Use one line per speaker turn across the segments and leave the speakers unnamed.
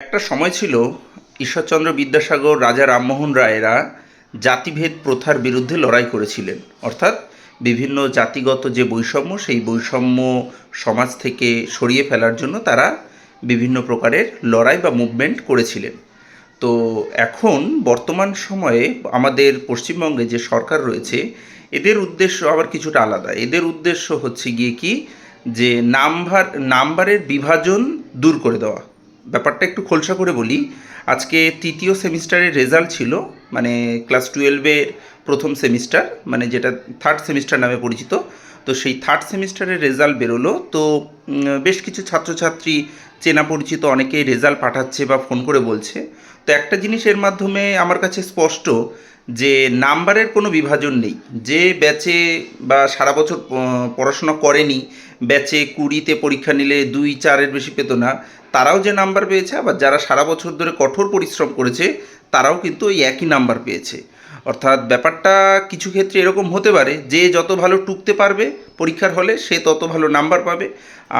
একটা সময় ছিল ঈশ্বরচন্দ্র বিদ্যাসাগর, রাজা রামমোহন রায়রা জাতিভেদ প্রথার বিরুদ্ধে লড়াই করেছিলেন। অর্থাৎ বিভিন্ন জাতিগত যে বৈষম্য, সেই বৈষম্য সমাজ থেকে সরিয়ে ফেলার জন্য তারা বিভিন্ন প্রকারের লড়াই বা মুভমেন্ট করেছিলেন। তো এখন বর্তমান সময়ে আমাদের পশ্চিমবঙ্গে যে সরকার রয়েছে, এদের উদ্দেশ্য আবার কিছুটা আলাদা। এদের উদ্দেশ্য হচ্ছে গিয়ে কি, যে নাম্বারের বিভাজন দূর করে দেওয়া। ব্যাপারটা একটু খোলসা করে বলি। আজকে তৃতীয় সেমিস্টারের রেজাল্ট ছিল, মানে ক্লাস টুয়েলভের প্রথম সেমিস্টার, মানে যেটা থার্ড সেমিস্টার নামে পরিচিত। তো সেই থার্ড সেমিস্টারের রেজাল্ট বেরোলো। তো বেশ কিছু ছাত্রছাত্রী, চেনা পরিচিত অনেকেই রেজাল্ট পাঠাচ্ছে বা ফোন করে বলছে। তো একটা জিনিস এর মাধ্যমে আমার কাছে স্পষ্ট, যে নাম্বারের কোনো বিভাজন নেই। যে ব্যাচে বা সারা বছর পড়াশোনা করেনি, ব্যাচে 20-তে পরীক্ষা নিলে 2-4-এর বেশি পেতো না, তারাও যে নাম্বার পেয়েছে, আবার যারা সারা বছর ধরে কঠোর পরিশ্রম করেছে তারাও কিন্তু ওই একই নাম্বার পেয়েছে। অর্থাৎ ব্যাপারটা কিছু ক্ষেত্রে এরকম হতে পারে, যে যত ভালো টুকতে পারবে পরীক্ষার হলে সে তত ভালো নাম্বার পাবে।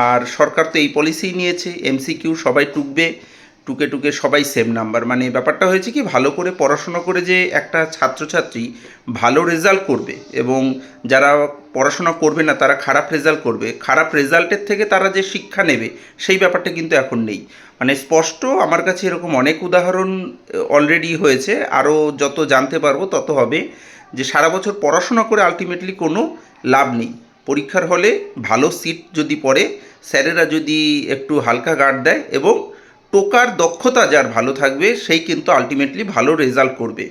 আর সরকার তো এই পলিসিই নিয়েছে, এমসিকিউ সবাই টুকবে, টুকে টুকে সবাই সেম নাম্বার। মানে ব্যাপারটা হয়েছে কি, ভালো করে পড়াশোনা করে যে একটা ছাত্রছাত্রী ভালো রেজাল্ট করবে, এবং যারা পড়াশোনা করবে না তারা খারাপ রেজাল্ট করবে, খারাপ রেজাল্টের থেকে তারা যে শিক্ষা নেবে, সেই ব্যাপারটা কিন্তু এখন নেই। মানে স্পষ্ট আমার কাছে এরকম অনেক উদাহরণ অলরেডি হয়েছে, আরও যত জানতে পারবো তত হবে, যে সারা বছর পড়াশোনা করে আলটিমেটলি কোনো লাভ নেই। পরীক্ষার হলে ভালো সিট যদি পড়ে, স্যারেরা যদি একটু হালকা গার্ড দেয় এবং টোকার দক্ষতা যার ভালো থাকবে, সেই কিন্তু আলটিমেটলি ভালো রেজাল্ট করবে।